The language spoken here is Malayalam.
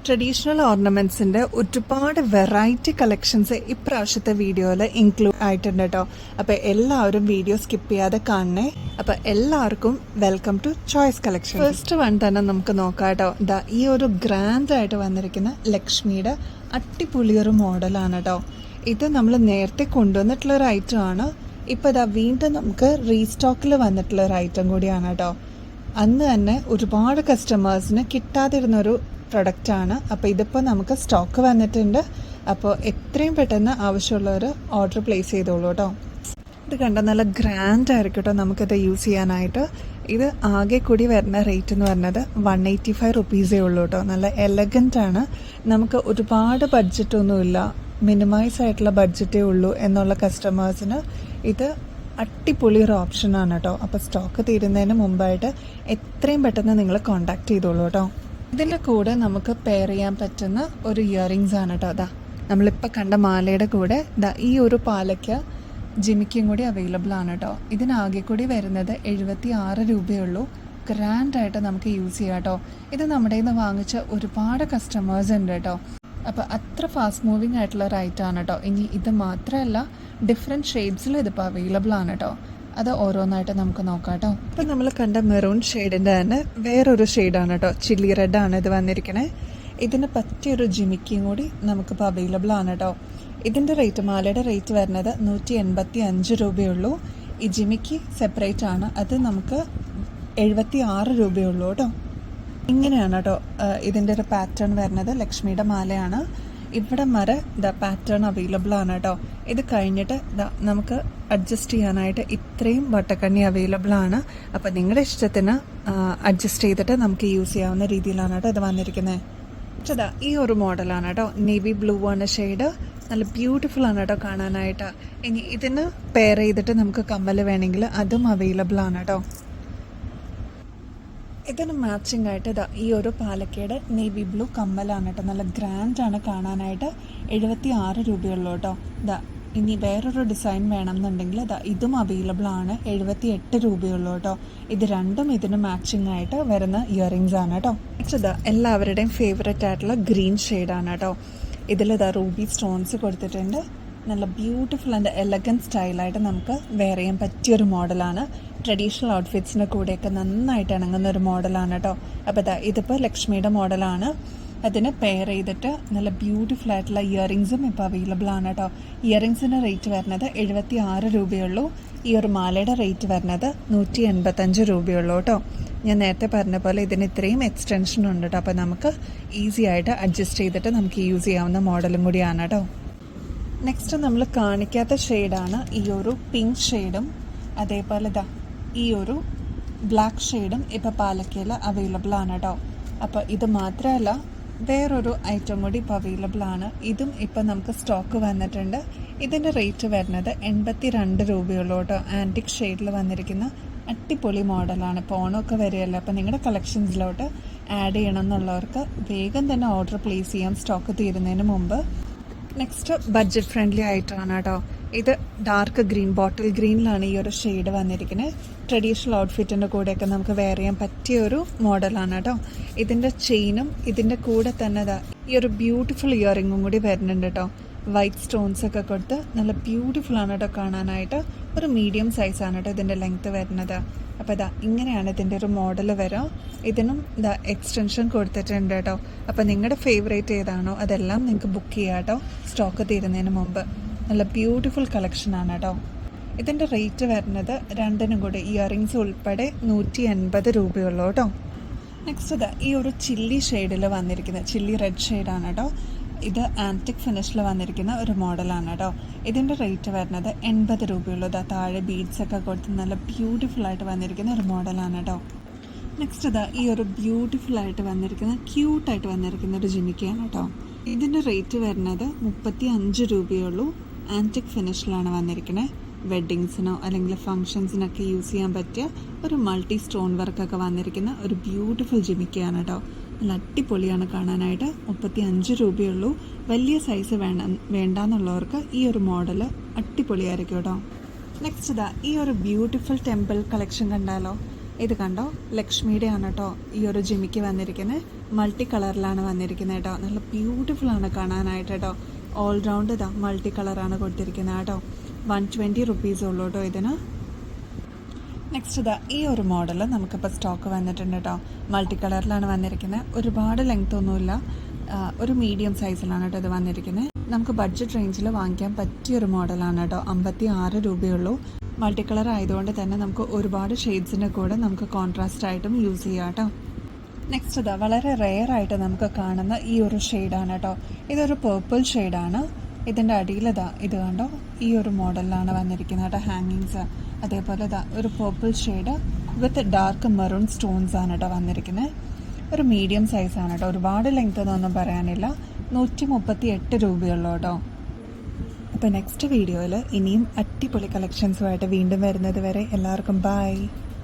ട്രഡീഷണൽ ഓർണമെന്റ്സിന്റെ ഒരുപാട് വെറൈറ്റി കളക്ഷൻസ് ഇപ്രാവശ്യത്തെ വീഡിയോയിൽ ഇൻക്ലൂഡ് ആയിട്ടുണ്ട് കേട്ടോ. അപ്പൊ എല്ലാവരും വീഡിയോ സ്കിപ്പ് ചെയ്യാതെ കാണണേ. അപ്പൊ എല്ലാവർക്കും welcome to choice collection. First one തന്നെ നമുക്ക് നോക്കാം കേട്ടോ. ഈ ഒരു ഗ്രാൻഡ് ആയിട്ട് വന്നിരിക്കുന്ന ലക്ഷ്മിയുടെ അടിപൊളിയൊരു മോഡലാണ് കേട്ടോ. ഇത് നമ്മൾ നേരത്തെ കൊണ്ടുവന്നിട്ടുള്ള ഒരു ഐറ്റം ആണ്. ഇപ്പൊ വീണ്ടും നമുക്ക് റീസ്റ്റോക്കിൽ വന്നിട്ടുള്ള ഒരു ഐറ്റം കൂടിയാണ് കേട്ടോ. അന്ന് തന്നെ ഒരുപാട് കസ്റ്റമേഴ്സിന് കിട്ടാതിരുന്നൊരു പ്രൊഡക്റ്റാണ്. അപ്പോൾ ഇതിപ്പോൾ നമുക്ക് സ്റ്റോക്ക് വന്നിട്ടുണ്ട്. അപ്പോൾ എത്രയും പെട്ടെന്ന് ആവശ്യമുള്ളവർ ഓർഡർ പ്ലേസ് ചെയ്തോളൂ കേട്ടോ. ഇത് കണ്ട നല്ല ഗ്രാൻഡ് ആയിരിക്കും കേട്ടോ നമുക്കിത് യൂസ് ചെയ്യാനായിട്ട്. ഇത് ആകെ കൂടി വരുന്ന റേറ്റ് എന്ന് പറഞ്ഞത് 185 റുപ്പീസേ ഉള്ളൂ കേട്ടോ. നല്ല എലഗൻ്റ് ആണ്. നമുക്ക് ഒരുപാട് ബഡ്ജറ്റൊന്നുമില്ല, മിനിമൈസ് ആയിട്ടുള്ള ബഡ്ജറ്റേ ഉള്ളൂ എന്നുള്ള കസ്റ്റമേഴ്സിന് ഇത് അടിപൊളി ഒരു ഓപ്ഷനാണ് കേട്ടോ. അപ്പോൾ സ്റ്റോക്ക് തീരുന്നതിന് മുമ്പായിട്ട് എത്രയും പെട്ടെന്ന് നിങ്ങൾ കോൺടാക്ട് ചെയ്തോളൂ കേട്ടോ. ഇതിൻ്റെ കൂടെ നമുക്ക് പെയർ ചെയ്യാൻ പറ്റുന്ന ഒരു ഇയറിങ്സ് ആണ് കേട്ടോ. നമ്മളിപ്പോൾ കണ്ട മാലയുടെ കൂടെ ഈ ഒരു പാലയ്ക്ക് ജിമിക്കും കൂടി അവൈലബിൾ ആണ് കേട്ടോ. ഇതിനാകെ കൂടി വരുന്നത് 76 രൂപയുള്ളൂ. ഗ്രാൻഡായിട്ട് നമുക്ക് യൂസ് ചെയ്യാം കേട്ടോ. ഇത് നമ്മുടെ നിന്ന് വാങ്ങിച്ച ഒരുപാട് കസ്റ്റമേഴ്സ് ഉണ്ട് കേട്ടോ. അപ്പോൾ അത്ര ഫാസ്റ്റ് മൂവിങ് ആയിട്ടുള്ള ഒരു ഐറ്റമാണ് കേട്ടോ. ഇനി ഇത് മാത്രമല്ല, ഡിഫറെൻറ്റ് ഷെയ്ഡ്സിലും ഇതിപ്പോൾ അവൈലബിൾ ആണ് കേട്ടോ. അത് ഓരോന്നായിട്ട് നമുക്ക് നോക്കാം കേട്ടോ. ഇപ്പം നമ്മൾ കണ്ട മെറൂൺ ഷെയ്ഡിൻ്റെ തന്നെ വേറൊരു ഷെയ്ഡാണ് കേട്ടോ. ചില്ലി റെഡാണ് ഇത് വന്നിരിക്കണേ. ഇതിന് പറ്റിയൊരു ജിമിക്കും കൂടി നമുക്കിപ്പോൾ അവൈലബിൾ ആണ് കേട്ടോ. ഇതിൻ്റെ റേറ്റ്, മാലയുടെ റേറ്റ് വരുന്നത് 185 രൂപയുള്ളൂ. ഈ ജിമിക്ക് സെപ്പറേറ്റ് ആണ്, അത് നമുക്ക് 76 രൂപയുള്ളൂ കേട്ടോ. ഇങ്ങനെയാണ് കേട്ടോ ഇതിൻ്റെ ഒരു പാറ്റേൺ വരുന്നത്. ലക്ഷ്മിയുടെ മാലയാണ്. ഇവിടെ വരെ പാറ്റേൺ അവൈലബിൾ ആണ് കേട്ടോ. ഇത് കഴിഞ്ഞിട്ട് നമുക്ക് അഡ്ജസ്റ്റ് ചെയ്യാനായിട്ട് ഇത്രയും വട്ടക്കണ്ണി അവൈലബിൾ ആണ്. അപ്പം നിങ്ങളുടെ ഇഷ്ടത്തിന് അഡ്ജസ്റ്റ് ചെയ്തിട്ട് നമുക്ക് യൂസ് ചെയ്യാവുന്ന രീതിയിലാണ് കേട്ടോ ഇത് വന്നിരിക്കുന്നത്. പക്ഷേ ഈ ഒരു മോഡലാണ് കേട്ടോ. നേവി ബ്ലൂ ആണ് ഷെയ്ഡ്. നല്ല ബ്യൂട്ടിഫുൾ ആണ് കേട്ടോ കാണാനായിട്ട്. ഇനി ഇതിന് പെയർ ചെയ്തിട്ട് നമുക്ക് കമ്മൽ വേണമെങ്കിൽ അതും അവൈലബിൾ ആണ് കേട്ടോ. ഇതിന് മാച്ചിങ് ആയിട്ട് ഈ ഒരു പാലക്കയുടെ നേവി ബ്ലൂ കമ്മലാണ് കേട്ടോ. നല്ല ഗ്രാൻഡാണ് കാണാനായിട്ട്. 76 രൂപയുള്ളൂ കേട്ടോ. ഇനി വേറൊരു ഡിസൈൻ വേണമെന്നുണ്ടെങ്കിൽ ഇതും അവൈലബിൾ ആണ്. 78 രൂപയുള്ളൂ കേട്ടോ. ഇത് രണ്ടും ഇതിന് മാച്ചിങ് ആയിട്ട് വരുന്ന ഇയറിങ്സ് ആണ് കേട്ടോ. നെക്സ്റ്റ് എല്ലാവരുടെയും ഫേവറേറ്റ് ആയിട്ടുള്ള ഗ്രീൻ ഷെയ്ഡാണ് കേട്ടോ. ഇതിൽ റൂബി സ്റ്റോൺസ് കൊടുത്തിട്ടുണ്ട്. നല്ല ബ്യൂട്ടിഫുൾ ആൻഡ് എലഗൻറ്റ് സ്റ്റൈലായിട്ട് നമുക്ക് വെയർ ചെയ്യാൻ പറ്റിയൊരു മോഡലാണ്. ട്രഡീഷണൽ ഔട്ട്ഫിറ്റ്സിൻ്റെ കൂടെയൊക്കെ നന്നായിട്ട് ഇണങ്ങുന്ന ഒരു മോഡലാണ് കേട്ടോ. അപ്പോൾ ഇതിപ്പോൾ ലക്ഷ്മിയുടെ മോഡലാണ്. അതിന് പെയർ ചെയ്തിട്ട് നല്ല ബ്യൂട്ടിഫുൾ ആയിട്ടുള്ള ഇയറിങ്സും ഇപ്പോൾ അവൈലബിൾ ആണ് കേട്ടോ. ഇയറിങ്സിൻ്റെ റേറ്റ് വരുന്നത് 76 രൂപയുള്ളൂ. ഈ ഒരു മാലയുടെ റേറ്റ് വരുന്നത് 185 രൂപയുള്ളൂ കേട്ടോ. ഞാൻ നേരത്തെ പറഞ്ഞ പോലെ ഇതിന് ഇത്രയും എക്സ്റ്റൻഷൻ ഉണ്ട് കേട്ടോ. അപ്പോൾ നമുക്ക് ഈസി ആയിട്ട് അഡ്ജസ്റ്റ് ചെയ്തിട്ട് നമുക്ക് യൂസ് ചെയ്യാവുന്ന മോഡലും കൂടിയാണ് കേട്ടോ. നെക്സ്റ്റ് നമ്മൾ കാണിക്കാത്ത ഷെയ്ഡാണ് ഈ ഒരു പിങ്ക് ഷെയ്ഡും അതേപോലെ ഈ ഒരു ബ്ലാക്ക് ഷെയ്ഡും ഇപ്പോൾ പാലക്കയിൽ അവൈലബിൾ ആണ് കേട്ടോ. അപ്പോൾ ഇത് മാത്രമല്ല, വേറൊരു ഐറ്റം കൂടി ഇപ്പോൾ അവൈലബിൾ ആണ്. ഇതും ഇപ്പോൾ നമുക്ക് സ്റ്റോക്ക് വന്നിട്ടുണ്ട്. ഇതിൻ്റെ റേറ്റ് വരുന്നത് 82 രൂപയുള്ളൂ കേട്ടോ. ആൻറ്റിക് ഷെയ്ഡിൽ വന്നിരിക്കുന്ന അടിപൊളി മോഡലാണ്. ഇപ്പോൾ ഓണമൊക്കെ വരികയല്ലോ. അപ്പോൾ നിങ്ങളുടെ കളക്ഷൻസിലോട്ട് ആഡ് ചെയ്യണം എന്നുള്ളവർക്ക് വേഗം തന്നെ ഓർഡർ പ്ലേസ് ചെയ്യാം സ്റ്റോക്ക് തീരുന്നതിന് മുമ്പ്. നെക്സ്റ്റ് ബഡ്ജറ്റ് ഫ്രണ്ട്ലി ആയിട്ടാണ് കേട്ടോ. ഇത് ഡാർക്ക് ഗ്രീൻ, ബോട്ടിൽ ഗ്രീനിലാണ് ഈ ഒരു ഷെയ്ഡ് വന്നിരിക്കുന്നത്. ട്രഡീഷണൽ ഔട്ട്ഫിറ്റിൻ്റെ കൂടെയൊക്കെ നമുക്ക് വെയർ ചെയ്യാൻ പറ്റിയ ഒരു മോഡലാണ് കേട്ടോ. ഇതിൻ്റെ ചെയിനും ഇതിൻ്റെ കൂടെ തന്നെ ഈ ഒരു ബ്യൂട്ടിഫുൾ ഇയറിങ്ങും കൂടി വരുന്നുണ്ട് കേട്ടോ. വൈറ്റ് സ്റ്റോൺസ് ഒക്കെ കൊടുത്ത് നല്ല ബ്യൂട്ടിഫുൾ ആണ് കേട്ടോ കാണാനായിട്ട്. ഒരു മീഡിയം സൈസാണ് കേട്ടോ ഇതിൻ്റെ ലെങ്ത്ത് വരുന്നത്. അപ്പോൾ ഇങ്ങനെയാണ് ഇതിൻ്റെ ഒരു മോഡൽ വരാം. ഇതിനും എക്സ്റ്റൻഷൻ കൊടുത്തിട്ടുണ്ട് കേട്ടോ. അപ്പോൾ നിങ്ങളുടെ ഫേവറേറ്റ് ഏതാണോ അതെല്ലാം നിങ്ങൾക്ക് ബുക്ക് ചെയ്യാം കേട്ടോ സ്റ്റോക്ക് തീരുന്നതിന് മുമ്പ്. നല്ല ബ്യൂട്ടിഫുൾ കളക്ഷനാണ് കേട്ടോ. ഇതിൻ്റെ റേറ്റ് വരുന്നത് രണ്ടിനും കൂടി ഇയറിങ്സ് ഉൾപ്പെടെ 180 രൂപയുള്ളൂ കേട്ടോ. നെക്സ്റ്റ് ഈ ഒരു ചില്ലി ഷെയ്ഡിൽ വന്നിരിക്കുന്ന ചില്ലി റെഡ് ഷെയ്ഡാണ് കേട്ടോ. ഇത് ആൻറ്റിക് ഫിനിഷിൽ വന്നിരിക്കുന്ന ഒരു മോഡലാണ് കേട്ടോ. ഇതിൻ്റെ റേറ്റ് വരുന്നത് 80 രൂപയുള്ളൂ. താഴെ ബീഡ്സ് ഒക്കെ കൊടുത്ത് നല്ല ബ്യൂട്ടിഫുൾ ആയിട്ട് വന്നിരിക്കുന്ന ഒരു മോഡലാണ് കേട്ടോ. നെക്സ്റ്റ് ഈ ഒരു ബ്യൂട്ടിഫുൾ ആയിട്ട് വന്നിരിക്കുന്ന ക്യൂട്ടായിട്ട് വന്നിരിക്കുന്ന ഒരു ജിമിക്കയാണ് കേട്ടോ. ഇതിൻ്റെ റേറ്റ് വരുന്നത് 35 രൂപയുള്ളൂ. ആൻറ്റിക് ഫിനിഷിലാണ് വന്നിരിക്കുന്നത്. വെഡ്ഡിങ്സിനോ അല്ലെങ്കിൽ ഫങ്ഷൻസിനൊക്കെ യൂസ് ചെയ്യാൻ പറ്റിയ ഒരു മൾട്ടി സ്റ്റോൺ വർക്കൊക്കെ വന്നിരിക്കുന്ന ഒരു ബ്യൂട്ടിഫുൾ ജിമിക്കയാണ് കേട്ടോ. നല്ല അടിപൊളിയാണ് കാണാനായിട്ട്. 35 രൂപയുള്ളൂ. വലിയ സൈസ് വേണ്ടാന്നുള്ളവർക്ക് ഈ ഒരു മോഡൽ അടിപൊളിയായിരിക്കും കേട്ടോ. നെക്സ്റ്റ് ഈ ഒരു ബ്യൂട്ടിഫുൾ ടെമ്പിൾ കളക്ഷൻ കണ്ടാലോ. ഇത് കണ്ടോ, ലക്ഷ്മിയുടെ ആണ് കേട്ടോ ഈ ഒരു ജിമിക്ക് വന്നിരിക്കുന്നത്. മൾട്ടി കളറിലാണ് വന്നിരിക്കുന്നത് കേട്ടോ. നല്ല ബ്യൂട്ടിഫുൾ ആണ് കാണാനായിട്ട് കേട്ടോ. ഓൾ റൗണ്ട് ഇതാ മൾട്ടി കളറാണ് കൊടുത്തിരിക്കുന്നത് കേട്ടോ. 120 റുപ്പീസ് ഉള്ളൂ കേട്ടോ ഇതിന്. നെക്സ്റ്റ് ഇതാ ഈ ഒരു മോഡൽ നമുക്കിപ്പോൾ സ്റ്റോക്ക് വന്നിട്ടുണ്ട് കേട്ടോ. മൾട്ടി കളറിലാണ് വന്നിരിക്കുന്നത്. ഒരുപാട് ലെങ്ത് ഒന്നുമില്ല, ഒരു മീഡിയം സൈസിലാണ് കേട്ടോ ഇത് വന്നിരിക്കുന്നത്. നമുക്ക് ബഡ്ജറ്റ് റേഞ്ചിൽ വാങ്ങിക്കാൻ പറ്റിയൊരു മോഡലാണ് കേട്ടോ. 56 രൂപയുള്ളൂ. മൾട്ടി കളർ ആയതുകൊണ്ട് തന്നെ നമുക്ക് ഒരുപാട് ഷെയ്ഡ്സിൻ്റെ കൂടെ നമുക്ക് കോൺട്രാസ്റ്റ് ആയിട്ടും യൂസ് ചെയ്യാം കേട്ടോ. നെക്സ്റ്റ് ഇതാ വളരെ റെയർ ആയിട്ട് നമുക്ക് കാണുന്ന ഈ ഒരു ഷെയ്ഡാണ് കേട്ടോ. ഇതൊരു പേർപ്പിൾ ഷെയ്ഡാണ്. ഇതിൻ്റെ അടിയിലിതാ ഇത് കണ്ടോ, ഈ ഒരു മോഡലിലാണ് വന്നിരിക്കുന്നത് കേട്ടോ. ഹാങ്ങിങ്സ് അതേപോലെ ഇതാ ഒരു പേർപ്പിൾ ഷെയ്ഡ് വിത്ത് ഡാർക്ക് മെറൂൺ സ്റ്റോൺസ് ആണ് കേട്ടോ വന്നിരിക്കുന്നത്. ഒരു മീഡിയം സൈസാണ് കേട്ടോ. ഒരുപാട് ലെങ്ത് എന്നൊന്നും പറയാനില്ല. 138 രൂപയുള്ളൂ കേട്ടോ. അപ്പോൾ നെക്സ്റ്റ് വീഡിയോയിൽ ഇനിയും അടിപൊളി കളക്ഷൻസുമായിട്ട് വീണ്ടും വരുന്നത് വരെ എല്ലാവർക്കും ബൈ.